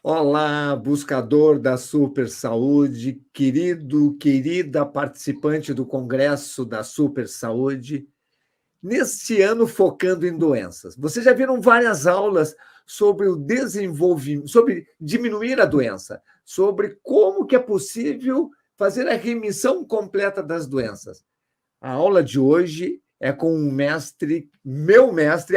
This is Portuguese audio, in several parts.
Olá, buscador da Super Saúde, querida participante do Congresso da Super Saúde. Neste ano, focando em doenças. Vocês já viram várias aulas sobre o desenvolvimento, sobre diminuir a doença, sobre como que é possível fazer a remissão completa das doenças. A aula de hoje é com um mestre,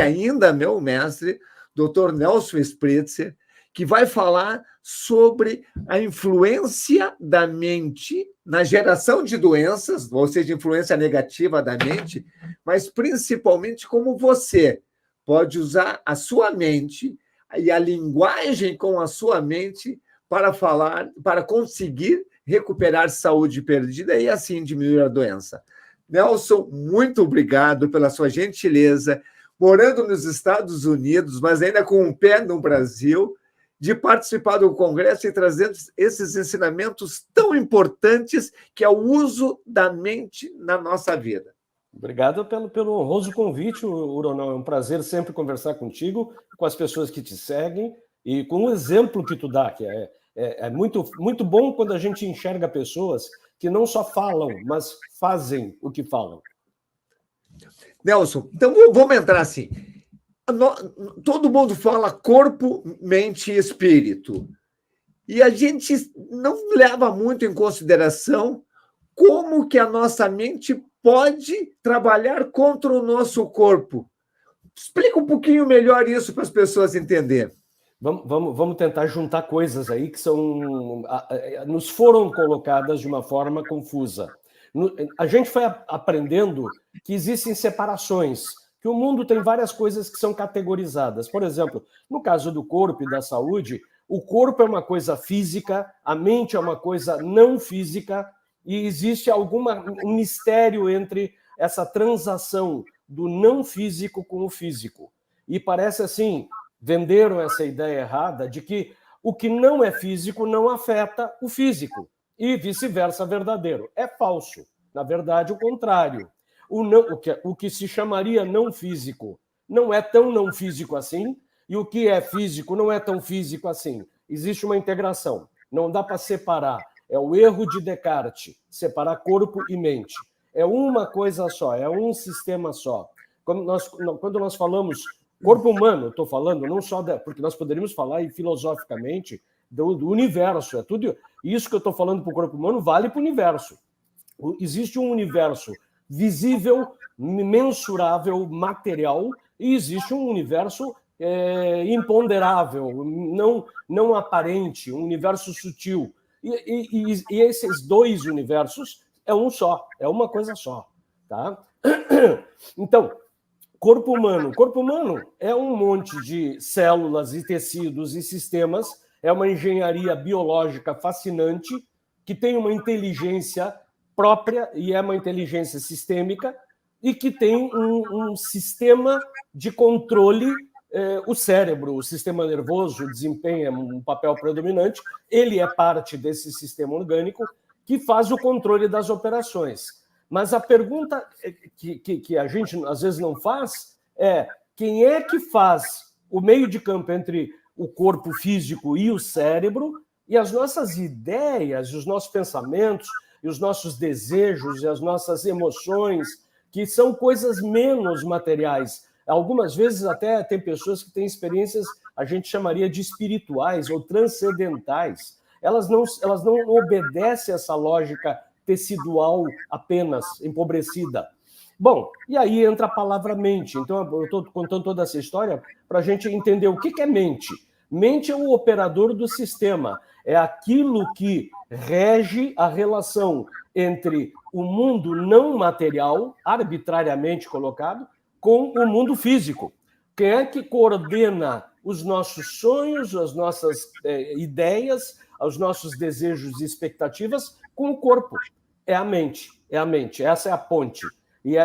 ainda meu mestre, Dr. Nelson Spritzer, que vai falar sobre a influência da mente na geração de doenças, ou seja, influência negativa da mente, mas principalmente como você pode usar a sua mente e a linguagem com a sua mente para falar, para conseguir recuperar saúde perdida e assim diminuir a doença. Nelson, muito obrigado pela sua gentileza, morando nos Estados Unidos, mas ainda com um pé no Brasil, de participar do Congresso e trazendo esses ensinamentos tão importantes que é o uso da mente na nossa vida. Obrigado pelo honroso convite, Uronal. É um prazer sempre conversar contigo, com as pessoas que te seguem e com o exemplo que tu dá, que é muito bom quando a gente enxerga pessoas que não só falam, mas fazem o que falam. Nelson, então vamos entrar assim. Todo mundo fala corpo, mente e espírito. E a gente não leva muito em consideração como que a nossa mente pode trabalhar contra o nosso corpo. Explica um pouquinho melhor isso para as pessoas entenderem. Vamos tentar juntar coisas aí que nos foram colocadas de uma forma confusa. A gente foi aprendendo que existem separações, que o mundo tem várias coisas que são categorizadas. Por exemplo, no caso do corpo e da saúde, o corpo é uma coisa física, a mente é uma coisa não física, e existe um mistério entre essa transação do não físico com o físico. E parece assim, venderam essa ideia errada de que o que não é físico não afeta o físico, e vice-versa verdadeiro. É falso. Na verdade, o contrário. O que se chamaria não físico não é tão não físico assim, e o que é físico não é tão físico assim. Existe uma integração. Não dá para separar. É o erro de Descartes, separar corpo e mente. É uma coisa só, é um sistema só. Quando nós falamos corpo humano, estou falando, não só porque nós poderíamos falar filosoficamente do universo. É tudo isso que eu estou falando para o corpo humano vale para o universo. Existe um universo visível, mensurável, material, e existe um universo imponderável, não aparente, um universo sutil. E esses dois universos é um só, é uma coisa só. Tá? Então, corpo humano. Corpo humano é um monte de células e tecidos e sistemas, é uma engenharia biológica fascinante, que tem uma inteligência própria e é uma inteligência sistêmica, e que tem um sistema de controle. O cérebro, o sistema nervoso, desempenha um papel predominante, ele é parte desse sistema orgânico que faz o controle das operações. Mas a pergunta que a gente às vezes não faz é quem é que faz o meio de campo entre o corpo físico e o cérebro, e as nossas ideias, os nossos pensamentos, e os nossos desejos e as nossas emoções, que são coisas menos materiais. Algumas vezes até tem pessoas que têm experiências, a gente chamaria de espirituais ou transcendentais. Elas não obedecem a essa lógica tecidual apenas, empobrecida. Bom, e aí entra a palavra mente. Então, eu estou contando toda essa história para a gente entender o que é mente. Mente é o operador do sistema, é aquilo que rege a relação entre o mundo não material, arbitrariamente colocado, com o mundo físico. Quem é que coordena os nossos sonhos, as nossas ideias, os nossos desejos e expectativas com o corpo? É a mente, essa é a ponte. E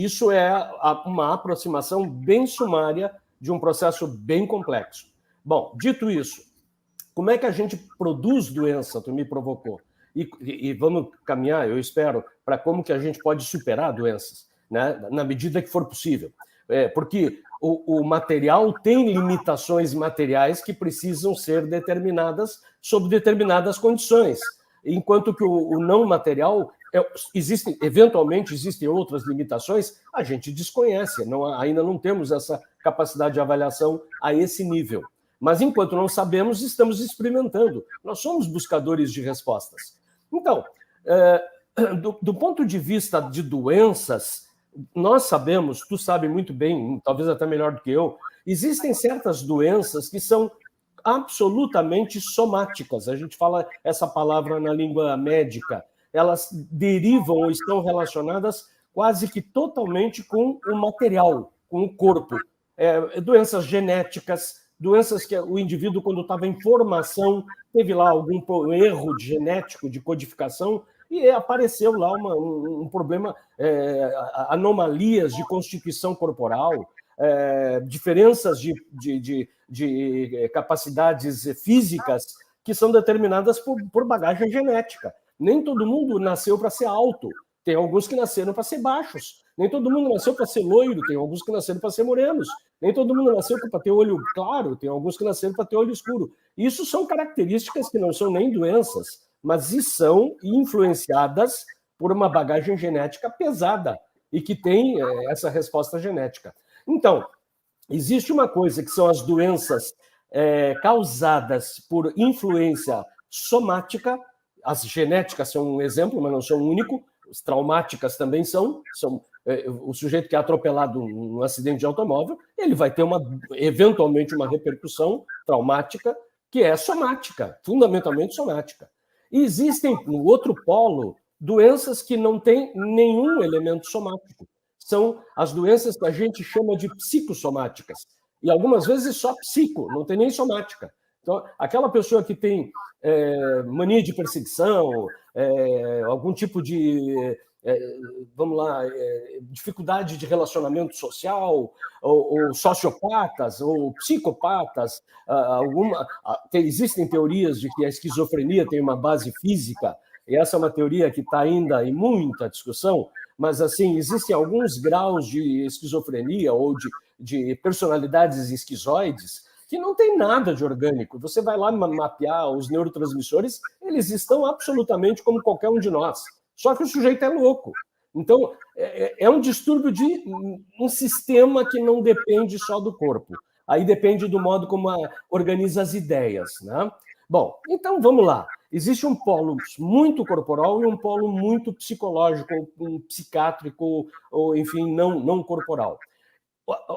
isso é uma aproximação bem sumária de um processo bem complexo. Bom, dito isso, como é que a gente produz doença? Tu me provocou. E vamos caminhar, eu espero, para como que a gente pode superar doenças, né? Na medida que for possível. Porque o material tem limitações materiais que precisam ser determinadas sob determinadas condições, enquanto que o não material, eventualmente existem outras limitações, a gente desconhece, ainda não temos essa capacidade de avaliação a esse nível. Mas, enquanto não sabemos, estamos experimentando. Nós somos buscadores de respostas. Então, do ponto de vista de doenças, nós sabemos, tu sabe muito bem, talvez até melhor do que eu, existem certas doenças que são absolutamente somáticas. A gente fala essa palavra na língua médica. Elas derivam ou estão relacionadas quase que totalmente com o material, com o corpo. Doenças genéticas, doenças que o indivíduo, quando estava em formação, teve lá algum erro genético de codificação e apareceu lá um problema, anomalias de constituição corporal, diferenças de capacidades físicas que são determinadas por bagagem genética. Nem todo mundo nasceu para ser alto, tem alguns que nasceram para ser baixos. Nem todo mundo nasceu para ser loiro, tem alguns que nasceram para ser morenos. Nem todo mundo nasceu para ter olho claro, tem alguns que nasceram para ter olho escuro. Isso são características que não são nem doenças, mas são influenciadas por uma bagagem genética pesada e que tem essa resposta genética. Então, existe uma coisa que são as doenças causadas por influência somática. As genéticas são um exemplo, mas não são o único. As traumáticas também são o sujeito que é atropelado num acidente de automóvel, ele vai ter eventualmente uma repercussão traumática que é somática, fundamentalmente somática. E existem, no outro polo, doenças que não têm nenhum elemento somático. São as doenças que a gente chama de psicossomáticas. E algumas vezes só psico, não tem nem somática. Então, aquela pessoa que tem mania de perseguição, algum tipo de, dificuldade de relacionamento social, ou sociopatas, ou psicopatas, existem teorias de que a esquizofrenia tem uma base física, e essa é uma teoria que está ainda em muita discussão, mas assim, existem alguns graus de esquizofrenia ou de personalidades esquizoides que não tem nada de orgânico. Você vai lá mapear os neurotransmissores, eles estão absolutamente como qualquer um de nós. Só que o sujeito é louco. Então, é um distúrbio de um sistema que não depende só do corpo. Aí depende do modo como organiza as ideias, né? Bom, então vamos lá. Existe um polo muito corporal e um polo muito psicológico, um psiquiátrico, ou enfim, não corporal.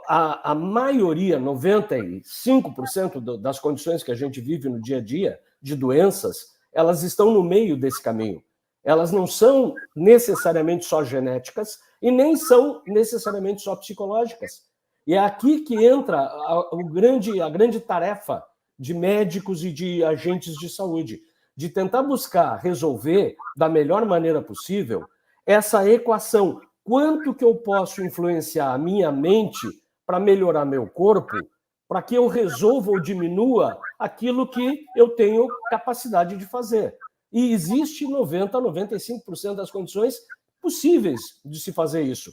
A maioria, 95% das condições que a gente vive no dia a dia, de doenças, elas estão no meio desse caminho. Elas não são necessariamente só genéticas e nem são necessariamente só psicológicas. E é aqui que entra a grande tarefa de médicos e de agentes de saúde, de tentar buscar resolver da melhor maneira possível essa equação. Quanto que eu posso influenciar a minha mente para melhorar meu corpo, para que eu resolva ou diminua aquilo que eu tenho capacidade de fazer? E existe 90% a 95% das condições possíveis de se fazer isso.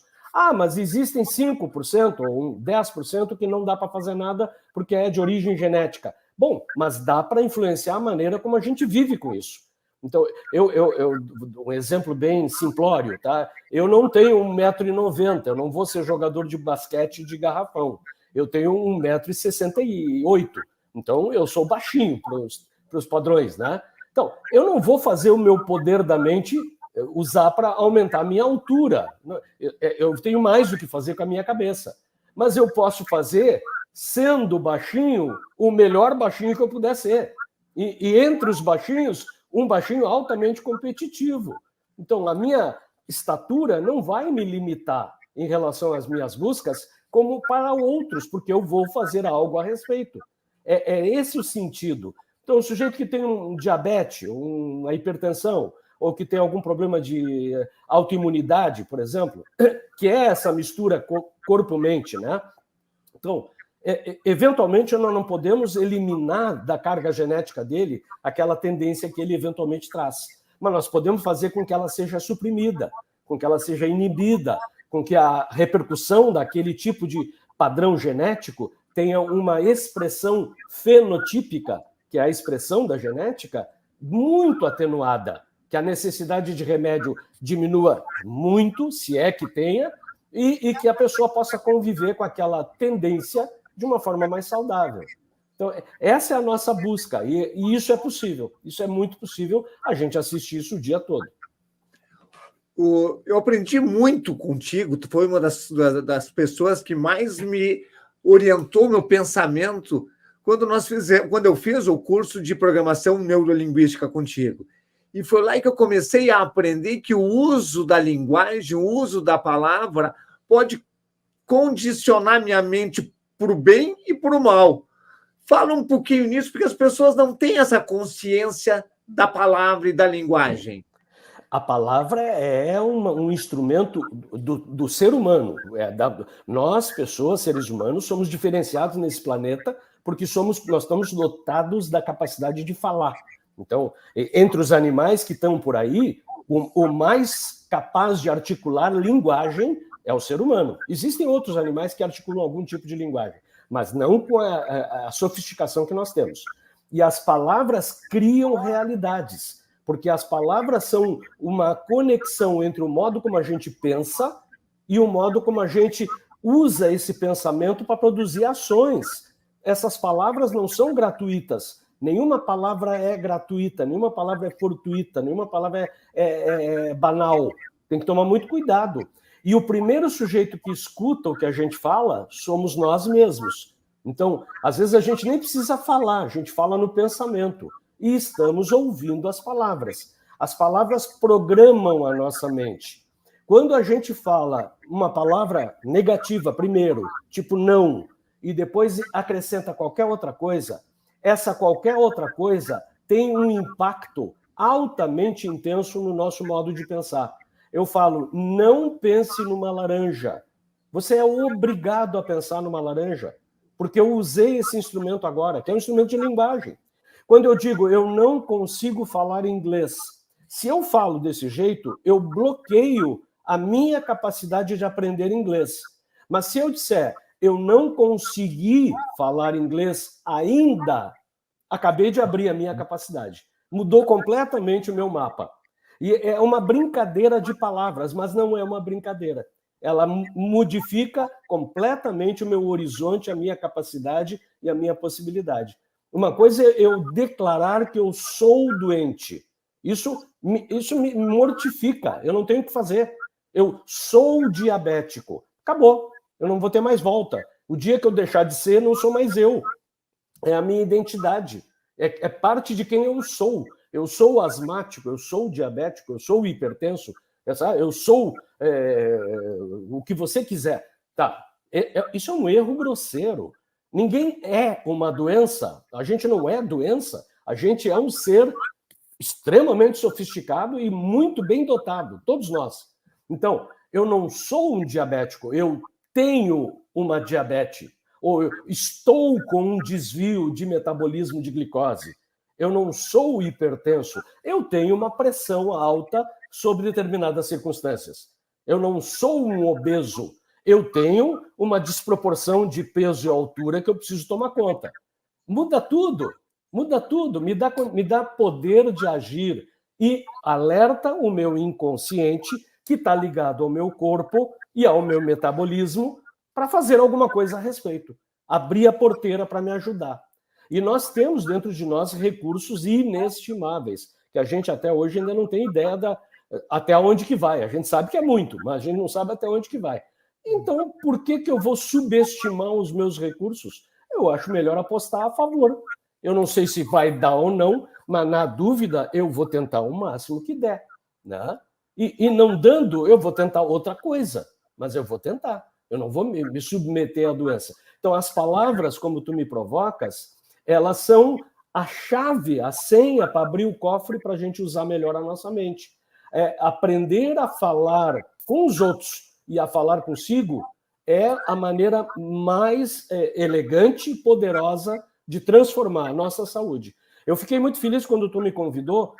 Mas existem 5% ou 10% que não dá para fazer nada porque é de origem genética. Bom, mas dá para influenciar a maneira como a gente vive com isso. Então, um exemplo bem simplório, tá? Eu não tenho 1,90 m, eu não vou ser jogador de basquete de garrafão. Eu tenho 1,68 m, então eu sou baixinho para os padrões, né? Então, eu não vou fazer o meu poder da mente usar para aumentar a minha altura. Eu tenho mais do que fazer com a minha cabeça. Mas eu posso fazer, sendo baixinho, o melhor baixinho que eu puder ser. E entre os baixinhos, um baixinho altamente competitivo. Então, a minha estatura não vai me limitar em relação às minhas buscas como para outros, porque eu vou fazer algo a respeito. É esse o sentido. Então, o sujeito que tem um diabetes, uma hipertensão, ou que tem algum problema de autoimunidade, por exemplo, que é essa mistura corpo-mente, né? Então, eventualmente, nós não podemos eliminar da carga genética dele aquela tendência que ele eventualmente traz. Mas nós podemos fazer com que ela seja suprimida, com que ela seja inibida, com que a repercussão daquele tipo de padrão genético tenha uma expressão fenotípica, que é a expressão da genética, muito atenuada, que a necessidade de remédio diminua muito, se é que tenha, e que a pessoa possa conviver com aquela tendência de uma forma mais saudável. Então, essa é a nossa busca, e isso é possível, isso é muito possível, a gente assiste isso o dia todo. Eu aprendi muito contigo, tu foi uma das pessoas que mais me orientou meu pensamento quando eu fiz o curso de programação neurolinguística contigo. E foi lá que eu comecei a aprender que o uso da linguagem, o uso da palavra, pode condicionar minha mente para o bem e para o mal. Fala um pouquinho nisso, porque as pessoas não têm essa consciência da palavra e da linguagem. A palavra é um instrumento do ser humano. Nós, pessoas, seres humanos, somos diferenciados nesse planeta porque nós estamos dotados da capacidade de falar. Então, entre os animais que estão por aí, o mais capaz de articular linguagem é o ser humano. Existem outros animais que articulam algum tipo de linguagem, mas não com a sofisticação que nós temos. E as palavras criam realidades, porque as palavras são uma conexão entre o modo como a gente pensa e o modo como a gente usa esse pensamento para produzir ações. Essas palavras não são gratuitas. Nenhuma palavra é gratuita, nenhuma palavra é fortuita, nenhuma palavra é banal. Tem que tomar muito cuidado. E o primeiro sujeito que escuta o que a gente fala somos nós mesmos. Então, às vezes a gente nem precisa falar, a gente fala no pensamento. E estamos ouvindo as palavras. As palavras programam a nossa mente. Quando a gente fala uma palavra negativa primeiro, tipo não, e depois acrescenta qualquer outra coisa, essa qualquer outra coisa tem um impacto altamente intenso no nosso modo de pensar. Eu falo, não pense numa laranja. Você é obrigado a pensar numa laranja, porque eu usei esse instrumento agora, que é um instrumento de linguagem. Quando eu digo, eu não consigo falar inglês, se eu falo desse jeito, eu bloqueio a minha capacidade de aprender inglês. Mas se eu disser, eu não consegui falar inglês ainda, acabei de abrir a minha capacidade. Mudou completamente o meu mapa. E é uma brincadeira de palavras, mas não é uma brincadeira. Ela modifica completamente o meu horizonte, a minha capacidade e a minha possibilidade. Uma coisa é eu declarar que eu sou doente. Isso me mortifica. Eu não tenho o que fazer. Eu sou diabético. Acabou. Eu não vou ter mais volta. O dia que eu deixar de ser, não sou mais eu. É a minha identidade. É parte de quem eu sou. Eu sou asmático, eu sou diabético, eu sou hipertenso, eu sou o que você quiser. Tá. Isso é um erro grosseiro. Ninguém é uma doença. A gente não é doença. A gente é um ser extremamente sofisticado e muito bem dotado, todos nós. Então, eu não sou um diabético, eu tenho uma diabetes, ou eu estou com um desvio de metabolismo de glicose. Eu não sou hipertenso, eu tenho uma pressão alta sob determinadas circunstâncias. Eu não sou um obeso, eu tenho uma desproporção de peso e altura que eu preciso tomar conta. Muda tudo, me dá poder de agir e alerta o meu inconsciente que está ligado ao meu corpo e ao meu metabolismo para fazer alguma coisa a respeito. Abrir a porteira para me ajudar. E nós temos dentro de nós recursos inestimáveis, que a gente até hoje ainda não tem ideia até onde que vai. A gente sabe que é muito, mas a gente não sabe até onde que vai. Então, por que eu vou subestimar os meus recursos? Eu acho melhor apostar a favor. Eu não sei se vai dar ou não, mas na dúvida eu vou tentar o máximo que der. Né? E não dando, eu vou tentar outra coisa, mas eu vou tentar. Eu não vou me submeter à doença. Então, as palavras, como tu me provocas, elas são a chave, a senha para abrir o cofre para a gente usar melhor a nossa mente. Aprender a falar com os outros e a falar consigo é a maneira mais elegante e poderosa de transformar a nossa saúde. Eu fiquei muito feliz quando tu me convidou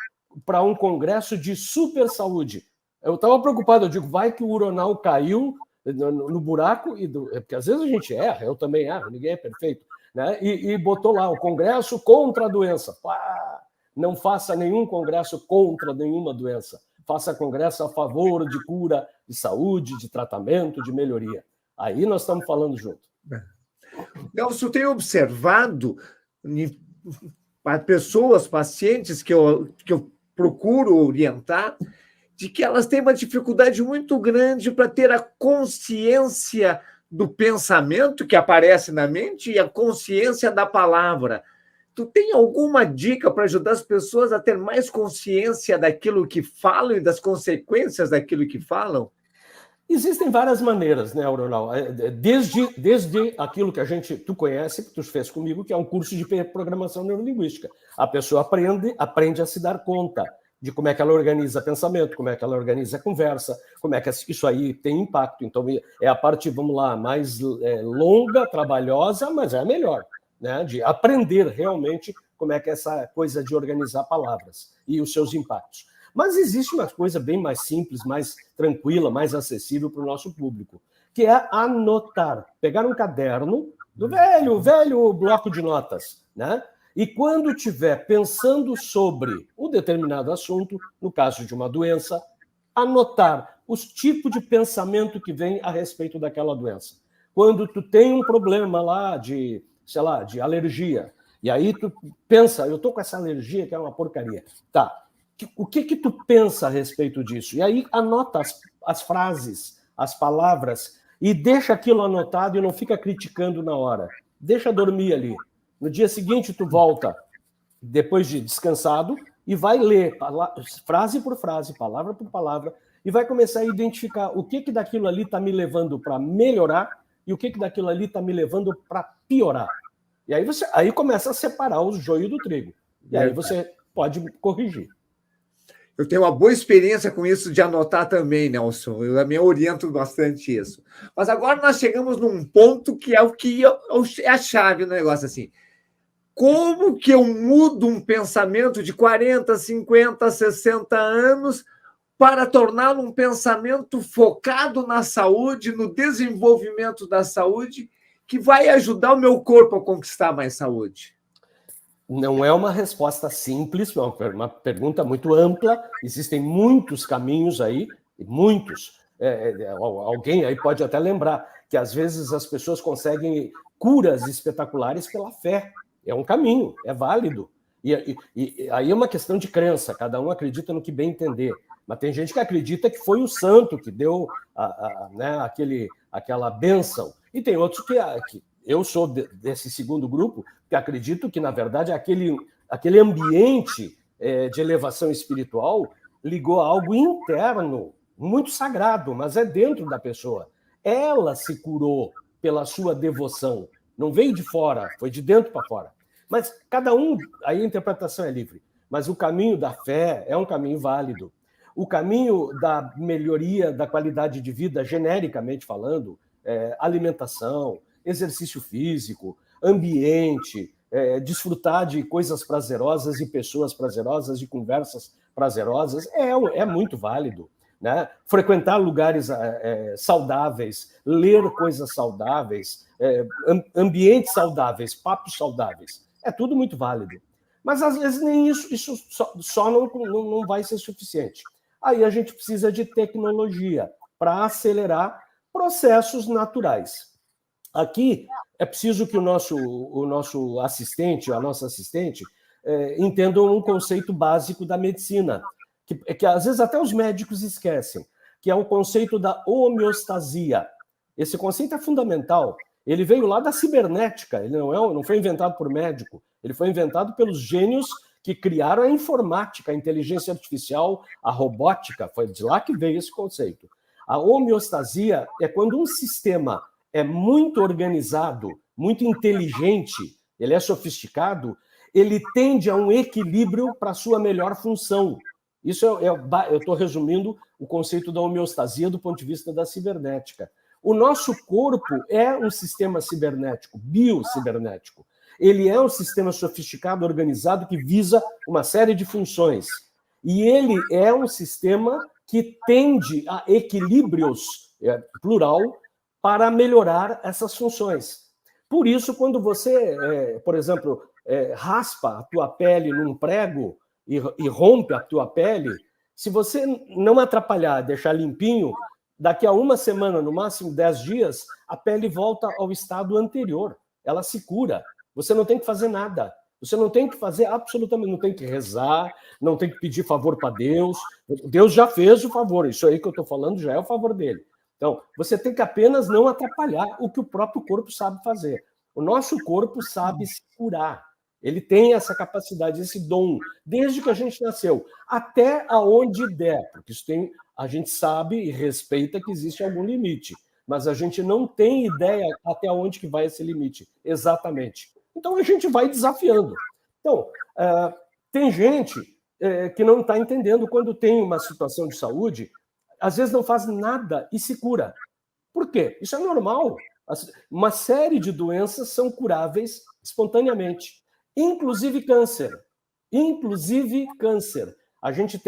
para um congresso de super saúde. Eu estava preocupado, eu digo, vai que o uronal caiu no buraco, porque às vezes a gente erra, eu também erro, ninguém é perfeito, né? E botou lá o Congresso contra a doença. Pá, não faça nenhum congresso contra nenhuma doença. Faça congresso a favor de cura, de saúde, de tratamento, de melhoria. Aí nós estamos falando junto. Nelson, tem observado pessoas, pacientes que eu procuro orientar, de que elas têm uma dificuldade muito grande para ter a consciência do pensamento que aparece na mente e a consciência da palavra. Tu tem alguma dica para ajudar as pessoas a ter mais consciência daquilo que falam e das consequências daquilo que falam? Existem várias maneiras, né, Auronal? Desde aquilo que tu conhece, que tu fez comigo, que é um curso de programação neurolinguística. A pessoa aprende a se dar conta de como é que ela organiza pensamento, como é que ela organiza a conversa, como é que isso aí tem impacto. Então, é a parte, vamos lá, mais longa, trabalhosa, mas é a melhor, né? De aprender realmente como é que é essa coisa de organizar palavras e os seus impactos. Mas existe uma coisa bem mais simples, mais tranquila, mais acessível para o nosso público, que é anotar. Pegar um caderno do velho bloco de notas, né? E quando estiver pensando sobre um determinado assunto, no caso de uma doença, anotar os tipos de pensamento que vem a respeito daquela doença. Quando tu tem um problema lá de, sei lá, de alergia, e aí tu pensa, eu tô com essa alergia que é uma porcaria. Tá. O que tu pensa a respeito disso? E aí anota as frases, as palavras, e deixa aquilo anotado e não fica criticando na hora. Deixa dormir ali. No dia seguinte, tu volta, depois de descansado, e vai ler frase por frase, palavra por palavra, e vai começar a identificar o que daquilo ali está me levando para melhorar e o que daquilo ali está me levando para piorar. E aí começa a separar o joio do trigo. E aí você pode corrigir. Eu tenho uma boa experiência com isso de anotar também, Nelson. Eu também oriento bastante isso. Mas agora nós chegamos num ponto que é o que é a chave do negócio, assim. Como que eu mudo um pensamento de 40, 50, 60 anos para torná-lo um pensamento focado na saúde, no desenvolvimento da saúde, que vai ajudar o meu corpo a conquistar mais saúde? Não é uma resposta simples, é uma pergunta muito ampla. Existem muitos caminhos aí, muitos. Alguém aí pode até lembrar que às vezes as pessoas conseguem curas espetaculares pela fé. É um caminho, é válido. E aí é uma questão de crença, cada um acredita no que bem entender. Mas tem gente que acredita que foi o santo que deu aquela bênção. E tem outros que eu sou desse segundo grupo, que acredito que, na verdade, aquele ambiente de elevação espiritual ligou a algo interno, muito sagrado, mas é dentro da pessoa. Ela se curou pela sua devoção. Não veio de fora, foi de dentro para fora. Mas cada um, aí a interpretação é livre. Mas o caminho da fé é um caminho válido. O caminho da melhoria da qualidade de vida, genericamente falando, alimentação, exercício físico, ambiente, desfrutar de coisas prazerosas e pessoas prazerosas, de conversas prazerosas, é muito válido. Né? Frequentar lugares saudáveis, ler coisas saudáveis, ambientes saudáveis, papos saudáveis, é tudo muito válido. Mas, às vezes, nem isso só não vai ser suficiente. Aí a gente precisa de tecnologia para acelerar processos naturais. Aqui é preciso que o nosso assistente, a nossa assistente, entendam um conceito básico da medicina, que às vezes até os médicos esquecem, que é o conceito da homeostasia. Esse conceito é fundamental. Ele veio lá da cibernética, ele não foi inventado por médico, ele foi inventado pelos gênios que criaram a informática, a inteligência artificial, a robótica, foi de lá que veio esse conceito. A homeostasia é quando um sistema é muito organizado, muito inteligente, ele é sofisticado, ele tende a um equilíbrio para a sua melhor função. Isso eu estou resumindo o conceito da homeostasia do ponto de vista da cibernética. O nosso corpo é um sistema cibernético, biocibernético. Ele é um sistema sofisticado, organizado, que visa uma série de funções. E ele é um sistema que tende a equilíbrios, plural, para melhorar essas funções. Por isso, quando você, por exemplo, raspa a tua pele num prego e rompe a tua pele, se você não atrapalhar, deixar limpinho, daqui a uma semana, no máximo 10 dias, a pele volta ao estado anterior. Ela se cura. Você não tem que fazer nada. Você não tem que fazer absolutamente, não tem que rezar, não tem que pedir favor para Deus. Deus já fez o favor. Isso aí que eu estou falando já é o favor dele. Então, você tem que apenas não atrapalhar o que o próprio corpo sabe fazer. O nosso corpo sabe se curar. Ele tem essa capacidade, esse dom, desde que a gente nasceu, até aonde der, porque isso tem, a gente sabe e respeita que existe algum limite, mas a gente não tem ideia até onde que vai esse limite, exatamente. Então a gente vai desafiando. Então, tem gente que não está entendendo quando tem uma situação de saúde, às vezes não faz nada e se cura. Por quê? Isso é normal. Uma série de doenças são curáveis espontaneamente. Inclusive câncer. Inclusive câncer. A gente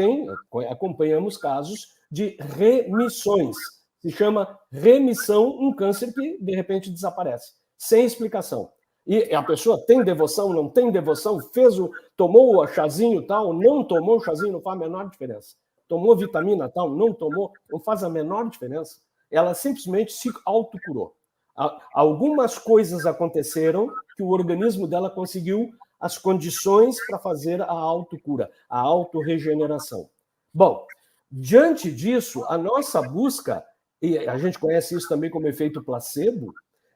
acompanhamos casos de remissões. Se chama remissão, um câncer que, de repente, desaparece. Sem explicação. E a pessoa tem devoção, não tem devoção, tomou o chazinho tal, não tomou o chazinho, não faz a menor diferença. Tomou vitamina tal, não tomou, não faz a menor diferença. Ela simplesmente se autocurou. Algumas coisas aconteceram que o organismo dela conseguiu as condições para fazer a autocura, a autorregeneração. Bom, diante disso, a nossa busca, e a gente conhece isso também como efeito placebo,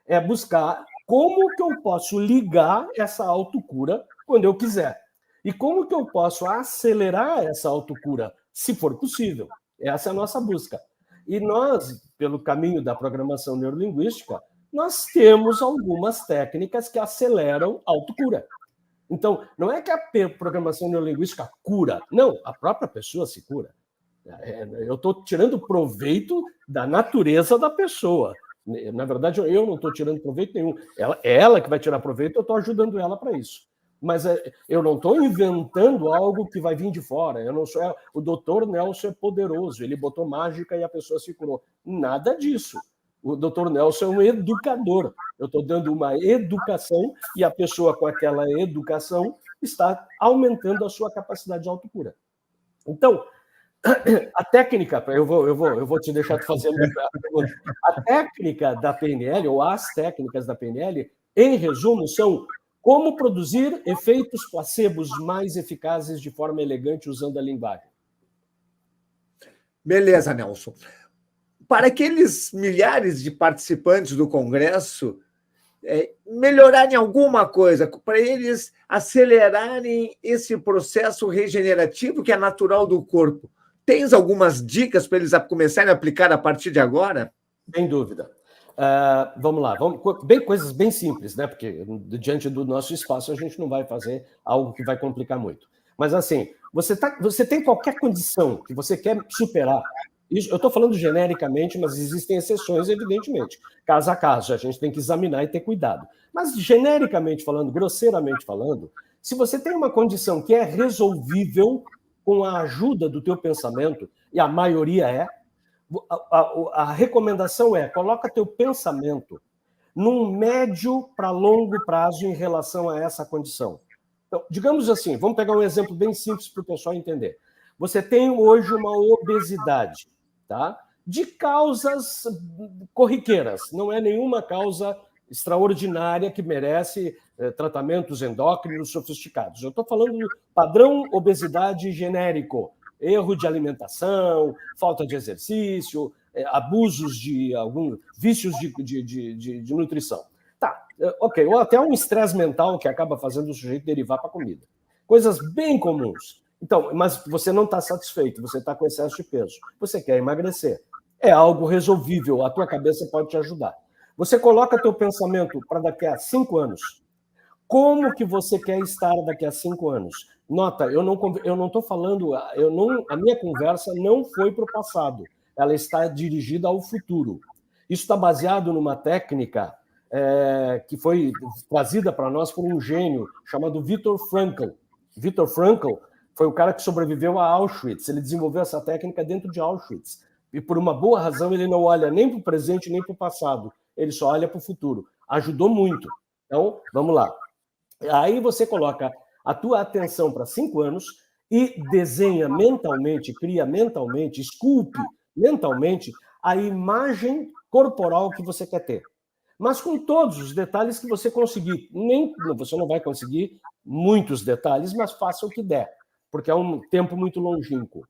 é buscar como que eu posso ligar essa autocura quando eu quiser. E como que eu posso acelerar essa autocura, se for possível. Essa é a nossa busca. E nós, pelo caminho da programação neurolinguística, nós temos algumas técnicas que aceleram a autocura. Então, não é que a programação neurolinguística cura, não, a própria pessoa se cura. Eu estou tirando proveito da natureza da pessoa. Na verdade, eu não estou tirando proveito nenhum. Ela que vai tirar proveito, eu estou ajudando ela para isso. Mas eu não estou inventando algo que vai vir de fora. Eu não sou. O doutor Nelson é poderoso, ele botou mágica e a pessoa se curou. Nada disso. O doutor Nelson é um educador. Eu estou dando uma educação e a pessoa, com aquela educação, está aumentando a sua capacidade de autocura. Então, a técnica, eu vou te deixar fazer a técnica da PNL, ou as técnicas da PNL, em resumo, são como produzir efeitos placebos mais eficazes de forma elegante usando a linguagem. Beleza, Nelson. Para aqueles milhares de participantes do Congresso, melhorarem alguma coisa, para eles acelerarem esse processo regenerativo que é natural do corpo, tens algumas dicas para eles começarem a aplicar a partir de agora? Sem dúvida. Vamos lá, coisas bem simples, né? Porque diante do nosso espaço a gente não vai fazer algo que vai complicar muito. Mas assim, você tem qualquer condição que você quer superar. Isso, eu estou falando genericamente, mas existem exceções, evidentemente. Caso a caso, a gente tem que examinar e ter cuidado. Mas genericamente falando, grosseiramente falando, se você tem uma condição que é resolvível com a ajuda do teu pensamento, e a maioria a recomendação coloca teu pensamento num médio para longo prazo em relação a essa condição. Então, digamos assim, vamos pegar um exemplo bem simples para o pessoal entender. Você tem hoje uma obesidade, tá? De causas corriqueiras, não é nenhuma causa extraordinária que merece tratamentos endócrinos sofisticados. Eu estou falando do padrão obesidade genérico, erro de alimentação, falta de exercício, abusos de alguns vícios de nutrição. Tá, ok, ou até um estresse mental que acaba fazendo o sujeito derivar para a comida. Coisas bem comuns. Então, mas você não está satisfeito, você está com excesso de peso, você quer emagrecer. É algo resolvível, a tua cabeça pode te ajudar. Você coloca teu pensamento para daqui a 5 anos. Como que você quer estar daqui a 5 anos? Nota, eu não estou falando, a minha conversa não foi para o passado, ela está dirigida ao futuro. Isso está baseado numa técnica que foi trazida para nós por um gênio chamado Viktor Frankl. Viktor Frankl foi o cara que sobreviveu a Auschwitz, ele desenvolveu essa técnica dentro de Auschwitz. E por uma boa razão, ele não olha nem para o presente, nem para o passado. Ele só olha para o futuro. Ajudou muito. Então, vamos lá. Aí você coloca a tua atenção para 5 anos e desenha mentalmente, cria mentalmente, esculpe mentalmente a imagem corporal que você quer ter. Mas com todos os detalhes que você conseguir. Você não vai conseguir muitos detalhes, mas faça o que der, porque é um tempo muito longínquo.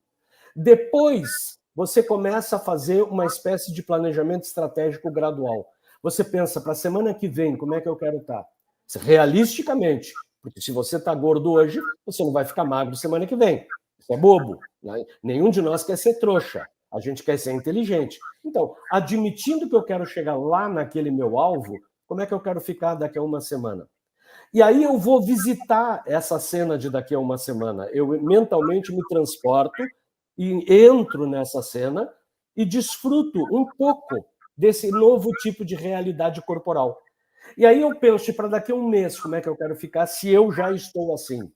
Depois, você começa a fazer uma espécie de planejamento estratégico gradual. Você pensa, para a semana que vem, como é que eu quero estar? Realisticamente, porque se você está gordo hoje, você não vai ficar magro semana que vem. Isso é bobo. Né? Nenhum de nós quer ser trouxa. A gente quer ser inteligente. Então, admitindo que eu quero chegar lá naquele meu alvo, como é que eu quero ficar daqui a uma semana? E aí eu vou visitar essa cena de daqui a uma semana. Eu mentalmente me transporto e entro nessa cena e desfruto um pouco desse novo tipo de realidade corporal. E aí eu penso, para daqui a um mês, como é que eu quero ficar se eu já estou assim?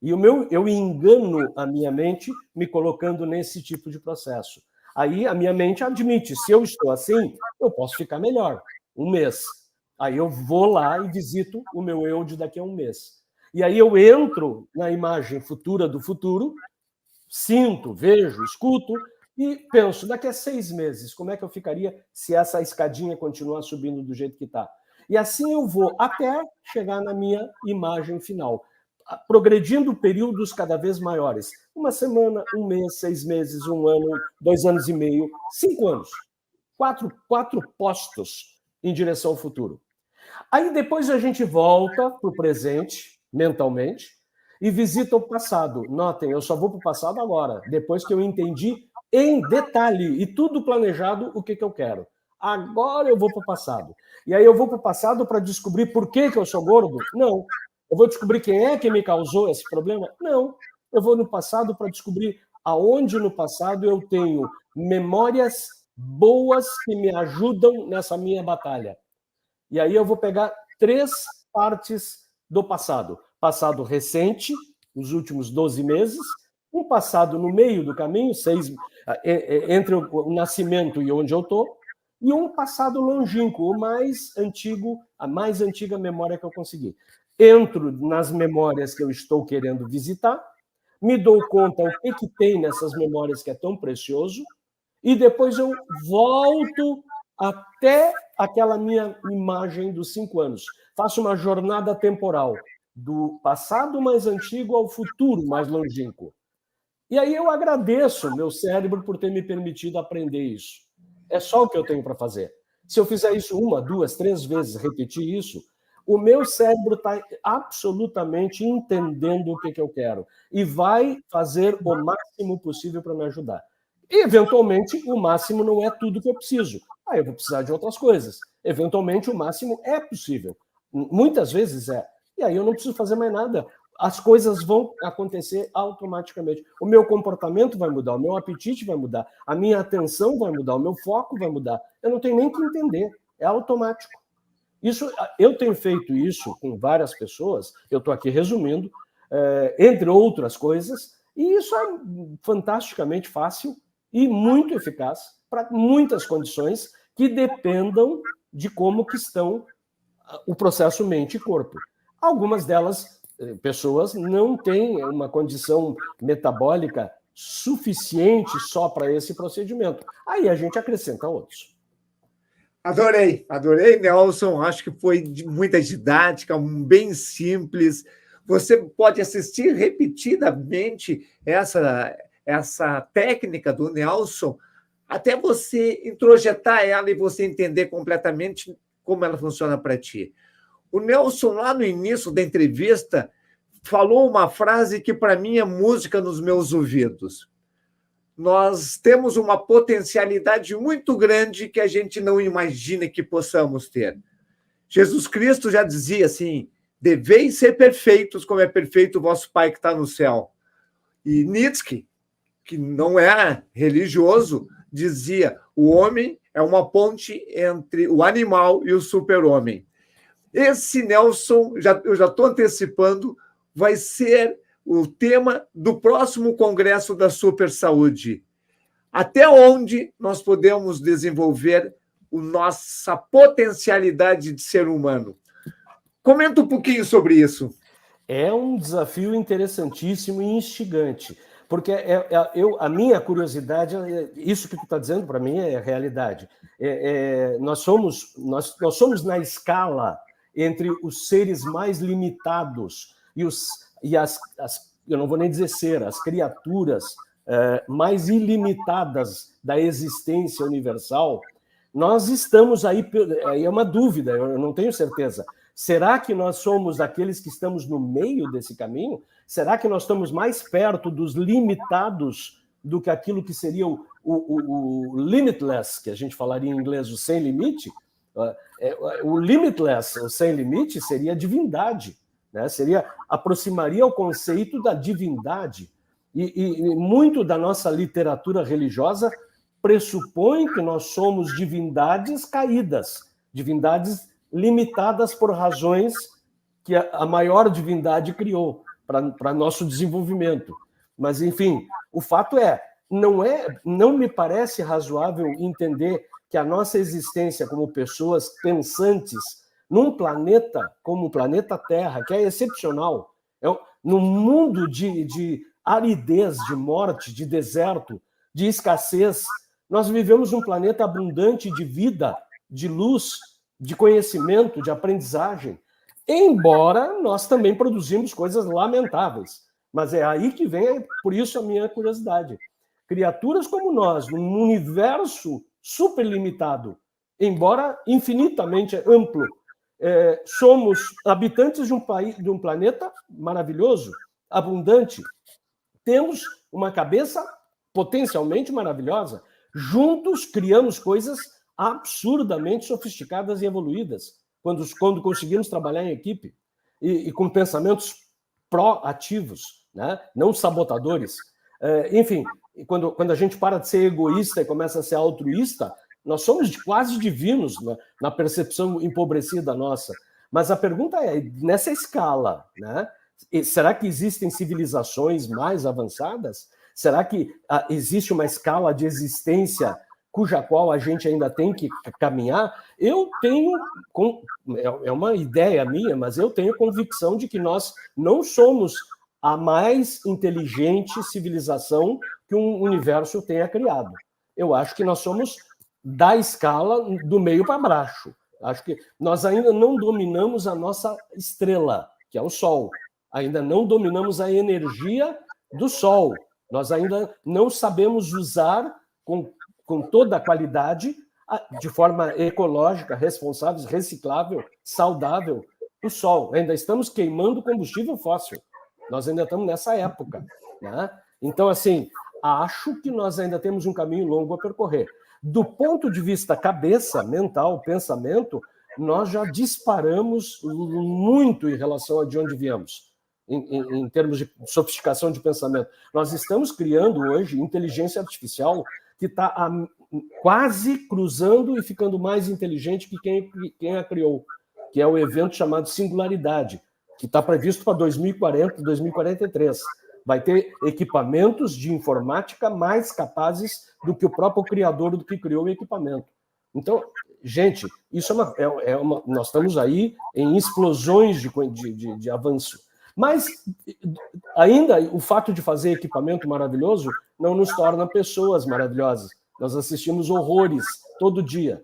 E eu engano a minha mente me colocando nesse tipo de processo. Aí a minha mente admite, se eu estou assim, eu posso ficar melhor, um mês. Aí eu vou lá e visito o meu eu de daqui a um mês. E aí eu entro na imagem futura do futuro, sinto, vejo, escuto e penso, daqui a 6 meses, como é que eu ficaria se essa escadinha continuar subindo do jeito que está? E assim eu vou até chegar na minha imagem final, progredindo períodos cada vez maiores. Uma semana, um mês, 6 meses, 1 ano, 2 anos e meio, 5 anos. Quatro postos em direção ao futuro. Aí depois a gente volta para o presente, mentalmente, e visita o passado. Notem, eu só vou para o passado agora, depois que eu entendi em detalhe e tudo planejado o que eu quero. Agora eu vou para o passado. E aí eu vou para o passado para descobrir por que eu sou gordo? Não. Eu vou descobrir quem é que me causou esse problema? Não. Eu vou no passado para descobrir aonde no passado eu tenho memórias boas que me ajudam nessa minha batalha. E aí eu vou pegar 3 partes do passado. Passado recente, os últimos 12 meses, um passado no meio do caminho, entre o nascimento e onde eu estou, e um passado longínquo, o mais antigo, a mais antiga memória que eu consegui. Entro nas memórias que eu estou querendo visitar, me dou conta o que tem nessas memórias que é tão precioso, e depois eu volto até aquela minha imagem dos 5 anos. Faço uma jornada temporal do passado mais antigo ao futuro mais longínquo. E aí eu agradeço meu cérebro por ter me permitido aprender isso. É só o que eu tenho para fazer. Se eu fizer isso 1, 2, 3 vezes, repetir isso, o meu cérebro está absolutamente entendendo o que eu quero e vai fazer o máximo possível para me ajudar. E, eventualmente, o máximo não é tudo que eu preciso. Aí eu vou precisar de outras coisas. Eventualmente, o máximo é possível. Muitas vezes é. E aí eu não preciso fazer mais nada. As coisas vão acontecer automaticamente. O meu comportamento vai mudar, o meu apetite vai mudar, a minha atenção vai mudar, o meu foco vai mudar. Eu não tenho nem que entender. É automático. Eu tenho feito isso com várias pessoas, eu estou aqui resumindo, entre outras coisas, e isso é fantasticamente fácil e muito eficaz para muitas condições que dependam de como que estão o processo mente e corpo. Algumas delas, pessoas, não têm uma condição metabólica suficiente só para esse procedimento. Aí a gente acrescenta outros. Adorei, Nelson. Acho que foi de muita didática, bem simples. Você pode assistir repetidamente essa técnica do Nelson até você introjetar ela e você entender completamente como ela funciona para ti. O Nelson, lá no início da entrevista, falou uma frase que, para mim, é música nos meus ouvidos. Nós temos uma potencialidade muito grande que a gente não imagina que possamos ter. Jesus Cristo já dizia assim, deveis ser perfeitos como é perfeito o vosso Pai que está no céu. E Nietzsche, que não é religioso, dizia, o homem é uma ponte entre o animal e o super-homem. Esse Nelson, eu já estou antecipando, vai ser o tema do próximo Congresso da Super Saúde. Até onde nós podemos desenvolver a nossa potencialidade de ser humano? Comenta um pouquinho sobre isso. É um desafio interessantíssimo e instigante, porque a minha curiosidade, isso que tu está dizendo para mim é realidade. Nós somos na escala entre os seres mais limitados e as eu não vou nem dizer ser, as criaturas mais ilimitadas da existência universal. Nós estamos aí é uma dúvida, eu não tenho certeza. Será que nós somos aqueles que estamos no meio desse caminho? Será que nós estamos mais perto dos limitados do que aquilo que seria o limitless, que a gente falaria em inglês, o sem limite? O limitless, o sem limite, seria a divindade, né? Aproximaria o conceito da divindade. E muito da nossa literatura religiosa pressupõe que nós somos divindades caídas, divindades limitadas por razões que a maior divindade criou para nosso desenvolvimento. Mas, enfim, o fato não me parece razoável entender que a nossa existência como pessoas pensantes num planeta como o planeta Terra, que é excepcional, num mundo de aridez, de morte, de deserto, de escassez, nós vivemos um planeta abundante de vida, de luz, de conhecimento, de aprendizagem, embora nós também produzimos coisas lamentáveis. Mas é aí que vem, por isso, a minha curiosidade. Criaturas como nós, num universo super limitado, embora infinitamente amplo, somos habitantes de um planeta maravilhoso, abundante, temos uma cabeça potencialmente maravilhosa, juntos criamos coisas absurdamente sofisticadas e evoluídas, quando conseguimos trabalhar em equipe e com pensamentos proativos, né? Não sabotadores. Enfim, quando a gente para de ser egoísta e começa a ser altruísta, nós somos quase divinos na percepção empobrecida nossa. Mas a pergunta é, nessa escala, né? Será que existem civilizações mais avançadas? Será que existe uma escala de existência cuja qual a gente ainda tem que caminhar? Eu tenho, é uma ideia minha, mas eu tenho convicção de que nós não somos a mais inteligente civilização que um universo tenha criado. Eu acho que nós somos da escala do meio para baixo. Acho que nós ainda não dominamos a nossa estrela, que é o Sol. Ainda não dominamos a energia do Sol. Nós ainda não sabemos usar com toda a qualidade, de forma ecológica, responsável, reciclável, saudável, o Sol. Ainda estamos queimando combustível fóssil. Nós ainda estamos nessa época, né? Então, assim, acho que nós ainda temos um caminho longo a percorrer. Do ponto de vista cabeça, mental, pensamento, nós já disparamos muito em relação a de onde viemos. Em termos de sofisticação de pensamento. Nós estamos criando hoje inteligência artificial que está quase cruzando e ficando mais inteligente que quem a criou, que é o evento chamado Singularidade, que está previsto para 2040, 2043. Vai ter equipamentos de informática mais capazes do que o próprio criador do que criou o equipamento. Então, gente, isso nós estamos aí em explosões de avanço. Mas ainda o fato de fazer equipamento maravilhoso não nos torna pessoas maravilhosas. Nós assistimos horrores todo dia.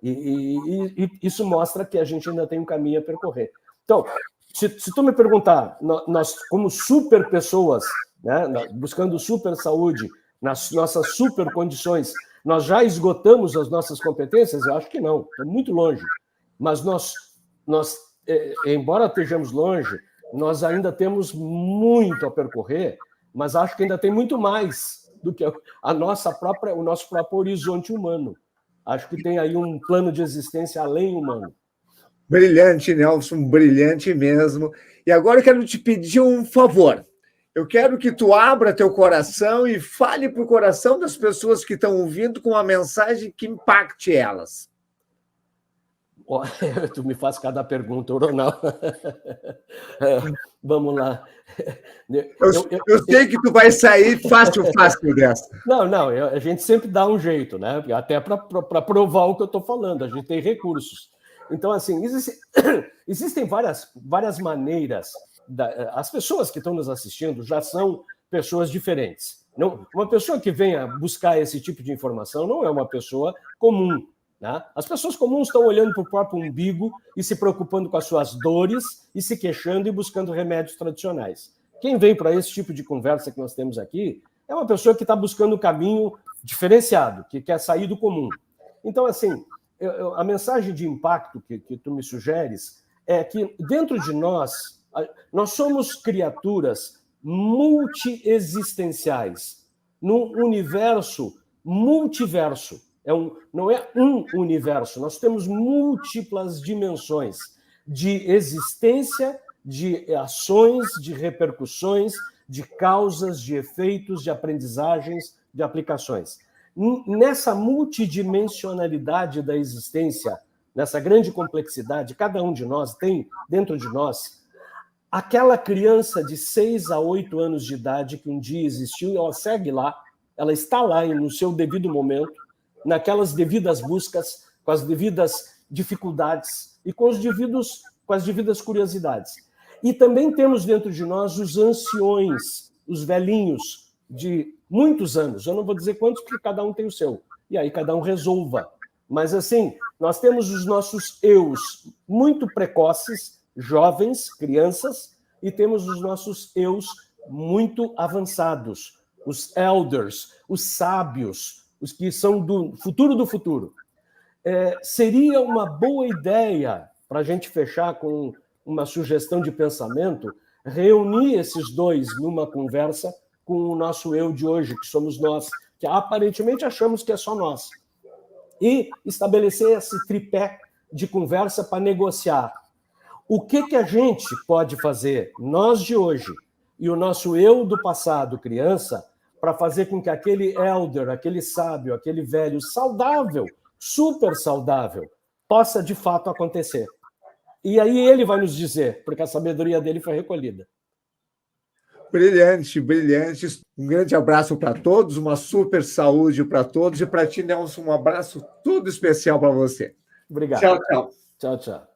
E isso mostra que a gente ainda tem um caminho a percorrer. Então, se tu me perguntar, nós como super pessoas, né, buscando super saúde, nas nossas super condições, nós já esgotamos as nossas competências? Eu acho que não, estamos muito longe. Mas nós embora estejamos longe, nós ainda temos muito a percorrer, mas acho que ainda tem muito mais do que o nosso próprio horizonte humano. Acho que tem aí um plano de existência além humano. Brilhante, Nelson, brilhante mesmo. E agora eu quero te pedir um favor. Eu quero que tu abra teu coração e fale para o coração das pessoas que estão ouvindo com uma mensagem que impacte elas. Oh, tu me faz cada pergunta, Ronaldo. Vamos lá. Eu sei que tu vai sair fácil dessa. Não, a gente sempre dá um jeito, né? Até para provar o que eu estou falando, a gente tem recursos. Então, assim, existem várias maneiras. As pessoas que estão nos assistindo já são pessoas diferentes. Não, uma pessoa que venha buscar esse tipo de informação não é uma pessoa comum. Né? As pessoas comuns estão olhando para o próprio umbigo e se preocupando com as suas dores e se queixando e buscando remédios tradicionais. Quem vem para esse tipo de conversa que nós temos aqui é uma pessoa que está buscando um caminho diferenciado, que quer sair do comum. Então, assim, a mensagem de impacto que tu me sugeres é que dentro de nós somos criaturas multiexistenciais, num universo multiverso. Não é um universo, nós temos múltiplas dimensões de existência, de ações, de repercussões, de causas, de efeitos, de aprendizagens, de aplicações. Nessa multidimensionalidade da existência, nessa grande complexidade, cada um de nós tem dentro de nós aquela criança de 6 a 8 anos de idade que um dia existiu e ela segue lá, ela está lá no seu devido momento, naquelas devidas buscas, com as devidas dificuldades e com as devidas curiosidades. E também temos dentro de nós os anciões, os velhinhos de muitos anos. Eu não vou dizer quantos, porque cada um tem o seu. E aí cada um resolva. Mas, assim, nós temos os nossos eus muito precoces, jovens, crianças, e temos os nossos eus muito avançados, os elders, os sábios, os que são do futuro. Seria uma boa ideia, para a gente fechar com uma sugestão de pensamento, reunir esses dois numa conversa com o nosso eu de hoje, que somos nós, que aparentemente achamos que é só nós, e estabelecer esse tripé de conversa para negociar. O que a gente pode fazer, nós de hoje, e o nosso eu do passado, criança, para fazer com que aquele elder, aquele sábio, aquele velho saudável, super saudável, possa de fato acontecer. E aí ele vai nos dizer, porque a sabedoria dele foi recolhida. Brilhante. Um grande abraço para todos, uma super saúde para todos, e para ti, Nelson, um abraço todo especial para você. Obrigado. Tchau. Tchau.